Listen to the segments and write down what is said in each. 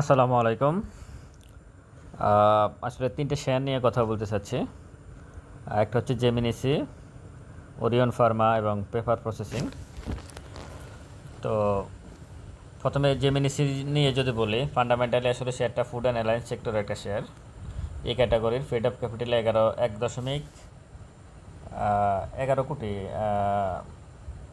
আসসালামু আলাইকুম। আসলে ৩টে শেয়ার নিয়ে কথা বলতে চাচ্ছি। একটা হচ্ছে জেমিনি সি, ওরিয়ন ফার্মা এবং পেপার প্রসেসিং। তো প্রথমে জেমিনি সি নিয়ে যদি বলি, ফান্ডামেন্টালি আসলে শেয়ারটা ফুড অ্যান্ড অ্যালায়েন্স সেক্টরের একটা শেয়ার। এই ক্যাটাগরির ফেড আপ ক্যাপিটালে ১১ কোটি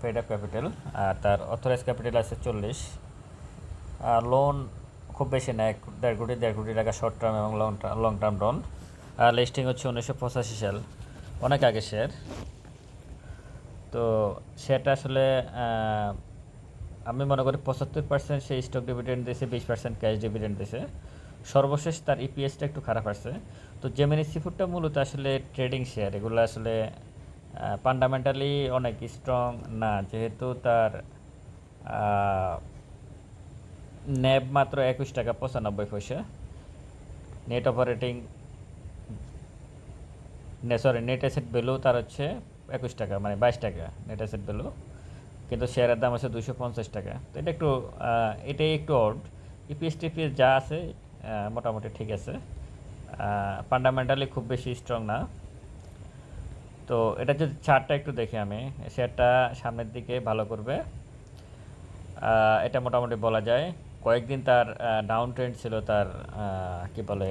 ফেড আপ ক্যাপিটাল, আর তার অথরাইজ ক্যাপিটাল আছে 40। লোন খুব বেশি না, ১.৫ কোটি টাকা শর্ট টার্ম এবং লং টার্ম লোন। লিস্টিং হচ্ছে 1985 সাল, অনেক আগে শেয়ার। তো শেয়ারটা আসলে আমি মনে করি 75% সেই স্টক ডিভিডেন্ড দিয়েছে, 20% ক্যাশ ডিভিডেন্ড দিয়েছে। সর্বশেষ তার ইপিএসটা একটু খারাপ আসছে। তো জেমিনি সিফুডটা মূলত আসলে ট্রেডিং শেয়ার, এগুলো আসলে ফান্ডামেন্টালি অনেক স্ট্রং না, যেহেতু তার ন্যাব মাত্র 21 টাকা 95 পয়সা, net operating net asset value তার হচ্ছে 21 টাকা, মানে 22 টাকা নেট অ্যাসেট ভ্যালু, কিন্তু শেয়ারের দাম আছে 250 টাকা। তো এটা একটু এটাই একটু অড। ইপিএস টিপিএস যা আছে মোটামুটি ঠিক আছে, ফান্ডামেন্টালি খুব বেশি স্ট্রং না। তো এটা যদি চার্টটা একটু দেখি আমি, শেয়ারটা সামনের দিকে ভালো করবে, এটা মোটামুটি বলা যায়। কয়েকদিন তার ডাউন ট্রেন্ড ছিল, তার কি বলে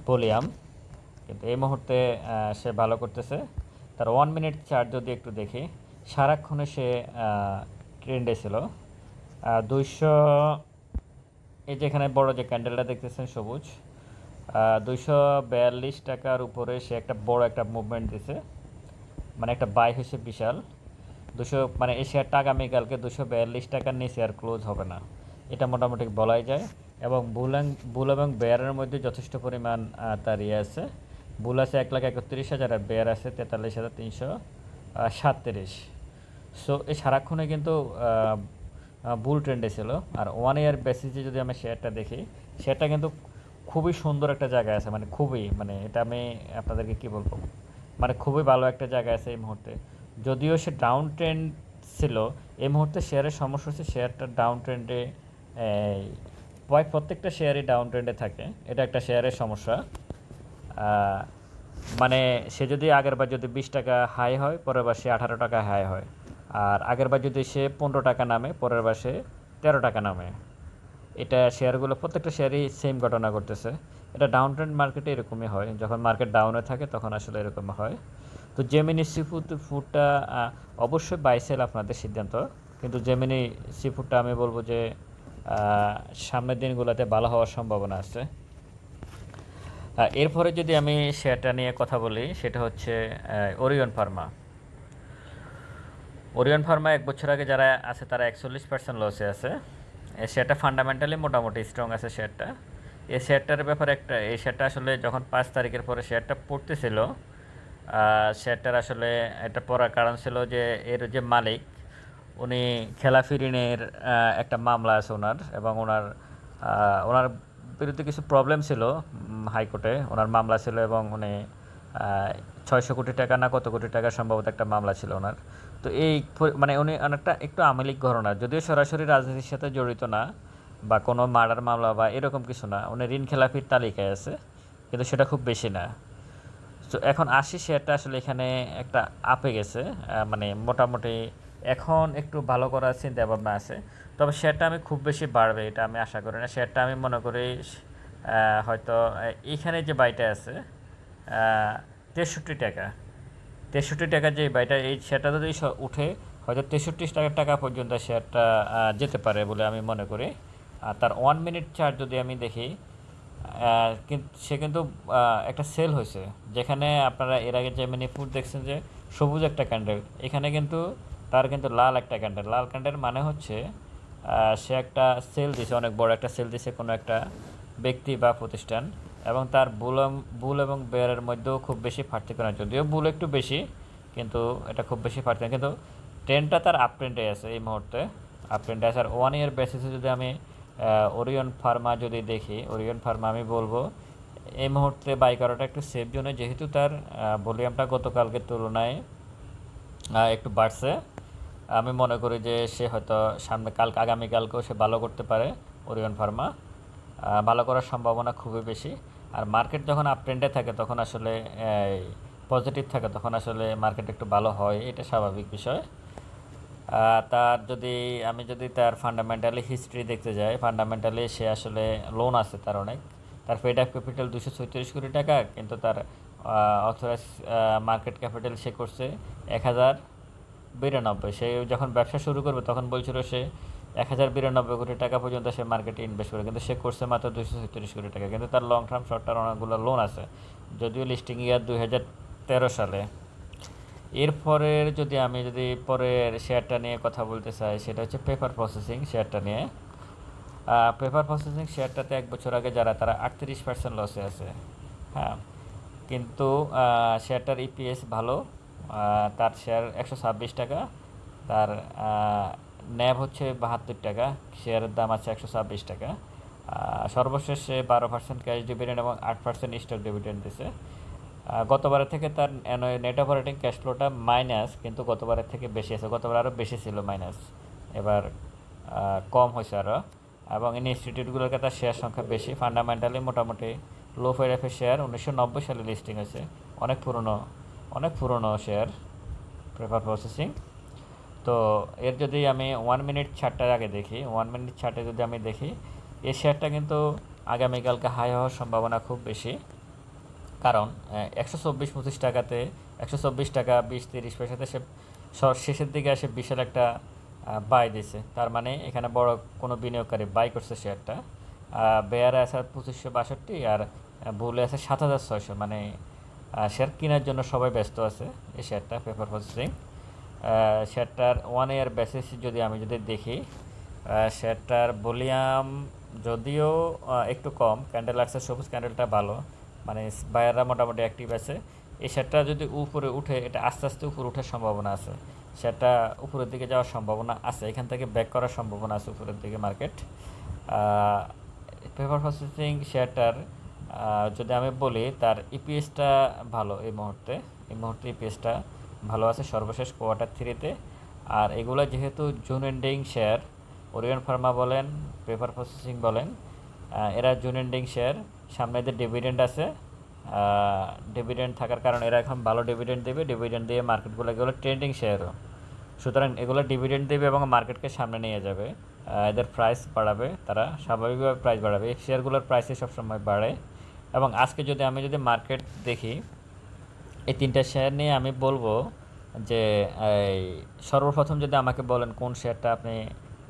ভলিউম, কিন্তু এই মুহূর্তে সে ভালো করতেছে। তার 1 মিনিট চার্ট যদি একটু দেখি, সারাক্ষণে সে ট্রেন্ডে ছিল। 200, এই যে এখানে বড় যে ক্যান্ডেলটা দেখতেছেন সবুজ, 242 টাকার উপরে সে একটা বড় একটা মুভমেন্ট দিছে, মানে একটা বাই হয়েছে বিশাল। মানে এই শেয়ারটা আগামীকালকে 242 টাকার নিচে আর ক্লোজ হবে না, এটা মোটামুটি বলাই যায়। এবং বুল এবং বেয়ারের মধ্যে যথেষ্ট পরিমাণ তার ইয়ে আছে। বুল আছে 1,31,000 আর বেয়ার আছে 43,337। সো এই সারাক্ষণে কিন্তু বুল ট্রেন্ডে ছিল। আর 1 ইয়ার বেসিসে যদি আমি শেয়ারটা দেখি, শেয়ারটা কিন্তু খুবই সুন্দর একটা জায়গায় আছে, মানে খুবই, মানে এটা আমি আপনাদেরকে কী বলবো, মানে খুবই ভালো একটা জায়গায় আছে এই মুহূর্তে। যদিও সে ডাউন ট্রেন্ড ছিল, এই মুহূর্তে শেয়ারের সমস্যা হচ্ছে শেয়ারটা ডাউন ট্রেন্ডে, প্রায় প্রত্যেকটা শেয়ারই ডাউন ট্রেন্ডে থাকে, এটা একটা শেয়ারের সমস্যা। মানে সে যদি আগের বার যদি 20 টাকা হাই হয়, পরের বার সে 18 টাকা হাই হয়, আর আগের বার যদি সে 15 টাকা নামে, পরের বার সে 13 টাকা নামে। এটা শেয়ারগুলো প্রত্যেকটা শেয়ারই সেম ঘটনা করতেছে। এটা ডাউন ট্রেন্ড মার্কেটে এরকমই হয়, যখন মার্কেট ডাউনে থাকে তখন আসলে এরকম হয়। তো জেমিনি ফুডটা অবশ্যই বাই সেল আপনাদের সিদ্ধান্ত, কিন্তু জেমিনি ফুডটা আমি বলবো যে সামনের দিনগুলোতে ভালো হওয়ার সম্ভাবনা আছে। এরপরে যদি আমি শেয়ারটা নিয়ে কথা বলি, সেটা হচ্ছে ওরিয়ন ফার্মা। ওরিয়ন ফার্মা 1 বছর আগে যারা আছে তারা 41% লসে আছে। এই শেয়ারটা ফান্ডামেন্টালি মোটামুটি স্ট্রং আছে শেয়ারটা। এই শেয়ারটার ব্যাপারে এই শেয়ারটা আসলে যখন 5 তারিখের পরে শেয়ারটা পড়তেছিল, শেয়ারটার আসলে এটা পড়ার কারণ ছিল যে এর যে মালিক, উনি খেলাফি ঋণের একটা মামলা আছে ওনার, এবং ওনার বিরুদ্ধে কিছু প্রবলেম ছিল হাইকোর্টে, ওনার মামলা ছিল, এবং উনি 600 কোটি টাকা না কত কোটি টাকা সম্ভবত একটা মামলা ছিল ওনার। তো মানে উনি অনেকটা একটু আওয়ামী লীগ ঘরানা, যদিও সরাসরি রাজনীতির সাথে জড়িত না বা কোনো মার্ডার মামলা বা এরকম কিছু না, উনি ঋণ খেলাপির তালিকায় আছে, কিন্তু সেটা খুব বেশি না। তো এখন শেয়ারটা আসলে এখানে একটা আপে গেছে, মানে মোটামুটি এখন একটু ভালো করার চিন্তা ভাবনা আছে। তবে শেয়ারটা আমি খুব বেশি বাড়বে এটা আমি আশা করি না। শেয়ারটা আমি মনে করি হয়তো এইখানে যে বাইটা আছে 63 টাকা, 63 টাকা যে বাইটা, এই শেয়ারটা যদি উঠে হয়তো 63 টাকা পর্যন্ত শেয়ারটা যেতে পারে বলে আমি মনে করি। আর তার 1 মিনিট চার্ট যদি আমি দেখি, কিন্তু সে কিন্তু একটা সেল হয়েছে, যেখানে আপনারা এর আগে জেমিনি ফুড দেখছেন যে সবুজ একটা ক্যান্ডেল, এখানে কিন্তু তার কিন্তু লাল একটা ক্যান্ডেল। লাল ক্যান্ডেল মানে হচ্ছে সে একটা সেল দিছে, অনেক বড় একটা সেল দিছে কোনো একটা ব্যক্তি বা প্রতিষ্ঠান, এবং তার বুল এবং বেয়ারের মধ্যেও খুব বেশি পার্থক্য না, যদিও বুল একটু বেশি, কিন্তু এটা খুব বেশি পার্থক্য, কিন্তু ট্রেন্ডটা তার আপ ট্রেন্ডে আছে এই মুহূর্তে, আপ ট্রেন্ডে আছে। আর 1 ইয়ার বেসিসে যদি আমি ওরিয়ন ফার্মা যদি দেখি, ওরিয়ন ফার্মা আমি বলবো এই মুহূর্তে বাই করাটা একটু সেফ জোনে, যেহেতু তার ভলিউমটা গতকালকের তুলনায় একটু বাড়ছে। আমি মনে করি যে সে হয়তো আগামীকালকেও সে ভালো করতে পারে। ওরিয়ন ফার্মা ভালো করার সম্ভাবনা খুবই বেশি। আর মার্কেট যখন আপ ট্রেন্ডে থাকে তখন আসলে পজিটিভ থাকে, তখন আসলে মার্কেট একটু ভালো হয়, এটা স্বাভাবিক বিষয়। তার যদি আমি যদি তার ফান্ডামেন্টালি হিস্ট্রি দেখতে যাই, ফান্ডামেন্টালি সে আসলে লোন আছে তার অনেক। তার পেড আপ ক্যাপিটাল 236 কোটি টাকা, কিন্তু তার অথরাইজ মার্কেট ক্যাপিটাল সে করছে 1092। সে যখন ব্যবসা শুরু করবে তখন বলছিল সে 1092 কোটি টাকা পর্যন্ত সে মার্কেটে ইনভেস্ট করে, কিন্তু সে করছে মাত্র 236 কোটি টাকা। কিন্তু তার লং টার্ম শর্ট টার্ম অনেকগুলো লোন আছে, যদিও লিস্টিং ইয়ার 2013 সালে। এরপরের যদি পরের শেয়ারটা নিয়ে কথা বলতে চাই, সেটা হচ্ছে পেপার প্রসেসিং শেয়ারটা নিয়ে। পেপার প্রসেসিং শেয়ারটাতে 1 বছর আগে যারা, তারা 38% লসে আছে। হ্যাঁ, কিন্তু শেয়ারটার ইপিএস ভালো। তার শেয়ার 126 টাকা, তার ন্যাব হচ্ছে 72 টাকা, শেয়ারের দাম আছে 126 টাকা। সর্বশেষ সে 12% ক্যাশ ডিভিডেন্ড এবং 8% স্টক ডিভিডেন্ড দিছে। গতবারের থেকে তার নেট অপারেটিং ক্যাশ ফ্লোটা মাইনাস, কিন্তু গতবারের থেকে বেশি আছে। গতবার আরও বেশি ছিল মাইনাস, এবার কম হয়েছে আরও। এবং ইনস্টিটিউটগুলোর কাছে শেয়ার সংখ্যা বেশি। ফান্ডামেন্টালি মোটামুটি লো ফেয়ারের শেয়ার 1990 সালে লিস্টিং হয়েছে, অনেক পুরনো শেয়ার পেপার প্রসেসিং। তো এর যদি আমি 1 মিনিট ছাড়টার আগে দেখি, 1 মিনিট ছাড়টে যদি আমি দেখি, এই শেয়ারটা কিন্তু আগামীকালকে হাই হওয়ার সম্ভাবনা খুব বেশি। কারণ 124-25 টাকাতে, 124 টাকা 20-30 পয়সাতে সে শেষের দিকে এসে বিশাল একটা বাই দিছে। তার মানে এখানে বড় কোনো বিনিয়োগকারী বাই করছে শেয়ারটা। বেয়ারে আছে 2562 আর বুলে আছে 7600। মানে শেয়ার কেনার জন্য সবাই ব্যস্ত আছে এই শেয়ারটা পেপার প্রসেসিং। শেয়ারটার 1 ইয়ার বেসিস যদি দেখি, শেয়ারটার ভলিউম যদিও একটু কম, ক্যান্ডেল আসছে, সবুজ ক্যান্ডেলটা ভালো, মানে বায়াররা মোটামুটি অ্যাক্টিভ আছে। এই শেয়ারটা যদি উপরে উঠে, এটা আস্তে আস্তে উপরে ওঠার সম্ভাবনা আছে, শেয়ারটা উপরের দিকে যাওয়ার সম্ভাবনা আছে, এখান থেকে ব্যাক করার সম্ভাবনা আছে উপরের দিকে মার্কেট। পেপার প্রসেসিং শেয়ারটার যদি আমি বলি, তার ইপিএসটা ভালো এই মুহূর্তে ইপিএসটা ভালো আছে সর্বশেষ Q3-তে। আর এগুলো যেহেতু June ending share, Orion Pharma বলেন, পেপার প্রসেসিং বলেন, এরা জুন এন্ডিং শেয়ার, সামনে এদের ডিভিডেন্ড আছে। ডিভিডেন্ড থাকার কারণে এরা এখন ভালো ডিভিডেন্ড দেবে, ডিভিডেন্ড দিয়ে মার্কেটগুলো, এগুলো ট্রেন্ডিং শেয়ারও, সুতরাং এগুলো ডিভিডেন্ড দেবে এবং মার্কেটকে সামনে নিয়ে যাবে। এদের প্রাইস বাড়াবে, তারা স্বাভাবিকভাবে প্রাইস বাড়াবে, এই শেয়ারগুলোর প্রাইসই সবসময় বাড়ে। এবং আজকে আমি যদি মার্কেট দেখি, এই 3টা শেয়ার নিয়ে আমি বলবো যে এই সর্বপ্রথম যদি আমাকে বলেন কোন শেয়ারটা আপনি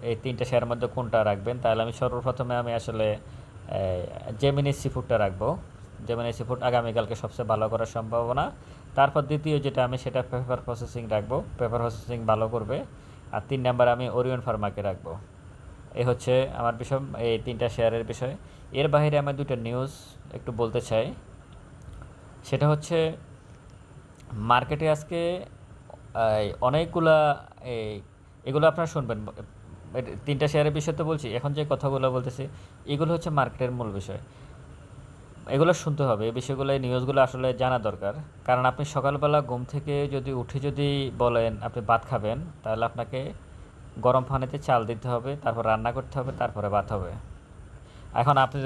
এই 3টা শেয়ারের মধ্যে কোনটা রাখবেন, তাহলে আমি সর্বপ্রথমে আসলে জেমিনি সিফুডটা রাখবো। জেমিনি সিফুড আগামীকালকে সবচেয়ে ভালো করার সম্ভাবনা। তারপর দ্বিতীয় যেটা আমি, সেটা পেপার প্রসেসিং রাখবো, পেপার প্রসেসিং ভালো করবে। আর 3 নাম্বার আমি ওরিয়ন ফার্মাকে রাখবো। এই হচ্ছে আমার বিষয়, এই 3টা শেয়ারের বিষয়। এর বাইরে আমি 2টা নিউজ একটু বলতে চাই। সেটা হচ্ছে মার্কেটে আজকে অনেকগুলা এগুলো আপনারা শুনবেন, 3টা শেয়ারের বিষয় তো বলছি, এখন যে কথাগুলো বলতেছি এগুলো হচ্ছে মার্কেটের মূল বিষয়, এগুলো শুনতে হবে, এই বিষয়গুলো, এই নিউজগুলো আসলে জানা দরকার। কারণ আপনি সকালবেলা ঘুম থেকে যদি বলেন আপনি ভাত খাবেন, তাহলে আপনাকে গরম পানিতে চাল দিতে হবে, তারপর রান্না করতে হবে, তারপরে ভাত হবে। এখন আপনি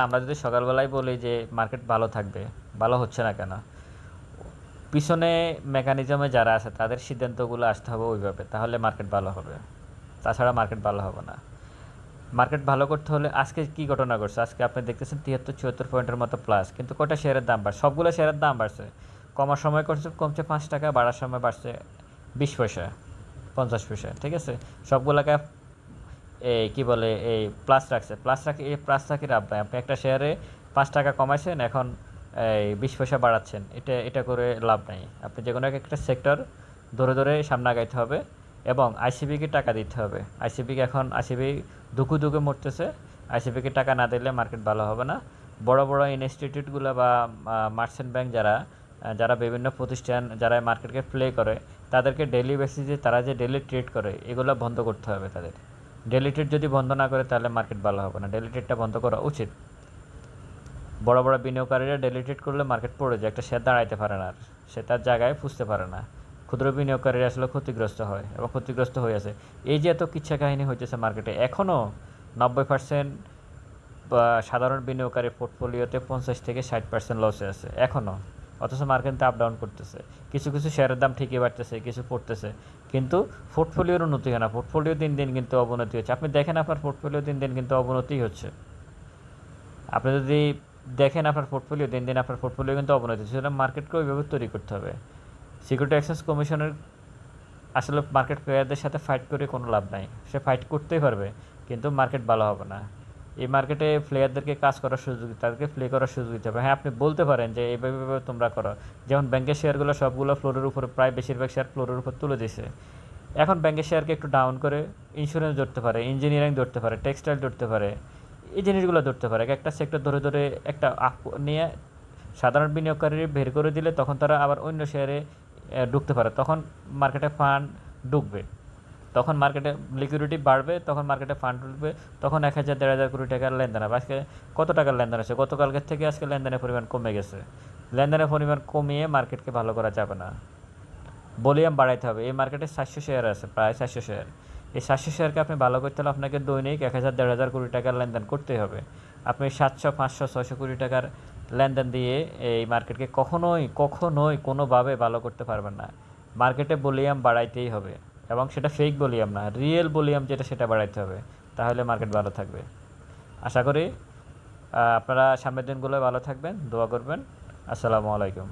আমরা যদি সকালবেলায় বলি যে মার্কেট ভালো থাকবে, ভালো হচ্ছে না কেন? পিছনে মেকানিজমে যারা আছে তাদের সিদ্ধান্তগুলো আসতে হবে ওইভাবে, তাহলে মার্কেট ভালো হবে, তাছাড়া মার্কেট ভালো হবে না। মার্কেট ভালো করতে হলে আজকে কি ঘটনা ঘটছে, আজকে আপনি দেখতেছেন 73-74 পয়েন্টের মতো প্লাস, কিন্তু কয়টা শেয়ারের দাম বাড়ছে? সবগুলো শেয়ারের দাম বাড়ছে। কমার সময় কমছে 5 টাকা, বাড়ার সময় বাড়ছে 20 পয়সা, 50 পয়সা, ঠিক আছে? সবগুলোকে কি বলে এই প্লাস রাখছে, এই প্লাস রাখি লাভ নাই। আপনি একটা শেয়ারে 5 টাকা কমাইছেন, এখন এই 20 পয়সা বাড়াচ্ছেন, এটা করে লাভ নাই। আপনি যে কোনো একটা সেক্টর ধরে সামনে আগাইতে হবে এবং আইসিবিকে টাকা দিতে হবে। আইসিবি দুঃখে মরতেছে, আইসিবিকে টাকা না দিলে মার্কেট ভালো হবে না। বড় ইনস্টিটিউটগুলো বা মার্চেন্ট ব্যাংক যারা বিভিন্ন প্রতিষ্ঠান যারা মার্কেটকে প্লে করে, তাদেরকে ডেইলি বেসিসে তারা যে ডেইলি ট্রেড করে, এগুলো বন্ধ করতে হবে তাদের। ডেইলি ট্রেড যদি বন্ধ না করে তাহলে মার্কেট ভালো হবে না, ডেইলি ট্রেডটা বন্ধ করা উচিত। বড় বিনিয়োগকারীরা ডেইলি ট্রেড করলে মার্কেট পড়ে যায়, একটা শেয়ার দাঁড়াইতে পারে না, আর সে তার জায়গায় পুষতে পারে না। ক্ষুদ্র বিনিয়োগকারীরা আসলে ক্ষতিগ্রস্ত হয় এবং ক্ষতিগ্রস্ত হয়ে আছে। এই যে এত কিচ্ছা কাহিনী হইতেছে মার্কেটে, এখনও 90% সাধারণ বিনিয়োগকারী পোর্টফোলিওতে 50 থেকে 60% লসে আছে এখনও, অথচ মার্কেট আপ ডাউন করতেছে। কিছু কিছু শেয়ারের দাম ঠিকই বাড়তেছে, কিছু পড়তেছে, কিন্তু পোর্টফোলিওর উন্নতি হয় না। পোর্টফোলিও দিন দিন কিন্তু অবনতি হচ্ছে। আপনি দেখেন আপনার পোর্টফোলিও দিন দিন কিন্তু অবনতি হচ্ছে। আপনি যদি দেখেন আপনার পোর্টফোলিও দিন দিন আপনার পোর্টফোলিও কিন্তু অবনতি হচ্ছে। সুতরাং মার্কেটকে ওইভাবে তৈরি করতে হবে। সিকিউরিটি এক্সচেঞ্জ কমিশনের আসলে মার্কেট প্লেয়ারদের সাথে ফাইট করে কোনো লাভ নাই। সে ফাইট করতেই পারবে, কিন্তু মার্কেট ভালো হবে না। এই মার্কেটে প্লেয়ারদেরকে কাজ করার সুযোগ, তাদেরকে প্লে করার সুযোগ দিতে হবে। হ্যাঁ, আপনি বলতে পারেন যে এইভাবে তোমরা করো। যেমন ব্যাংকের শেয়ারগুলো সবগুলো ফ্লোরের উপরে, প্রায় বেশিরভাগ শেয়ার ফ্লোরের উপর তুলে দিছে। এখন ব্যাংকের শেয়ারকে একটু ডাউন করে ইন্স্যুরেন্স ধরতে পারে, ইঞ্জিনিয়ারিং ধরতে পারে, টেক্সটাইল ধরতে পারে, এই জিনিসগুলো ধরতে পারে। একটা সেক্টর ধরে ধরে একটা আপ নিয়ে সাধারণ বিনিয়োগকারী বের করে দিলে তখন তারা আবার অন্য শেয়ারে ঢুকতে পারে। তখন মার্কেটে ফান্ড ঢুকবে, তখন মার্কেটে লিকুইডিটি বাড়বে, তখন মার্কেটে ফান্ড ঢুকবে, তখন 1,000-1,500 কোটি টাকার লেনদেন হবে। আজকে কত টাকার লেনদেন আছে? গতকালকের থেকে আজকে লেনদেনের পরিমাণ কমে গেছে। লেনদেনের পরিমাণ কমিয়ে মার্কেটকে ভালো করা যাবে না, ভলিউম বাড়াইতে হবে। এই মার্কেটে 700 শেয়ার আছে, প্রায় 700 শেয়ার। এই 700 শেয়ারকে আপনি ভালো করতে হলে আপনাকে দৈনিক 1,000-1,500 কোটি টাকার লেনদেন করতেই হবে। আপনি 700, 500, 600 কোটি টাকার লেনদেন দিয়ে এই মার্কেটকে কখনোই কোনোভাবে ভালো করতে পারবেন না। মার্কেটে ভলিউম বাড়াইতেই হবে, এবং সেটা ফেক ভলিউম না, রিয়েল ভলিউম যেটা, সেটা বাড়াইতে হবে। তাহলে মার্কেট ভালো থাকবে। আশা করি আপনারা সামনের দিনগুলো ভালো থাকবেন, দোয়া করবেন। আসসালামু আলাইকুম।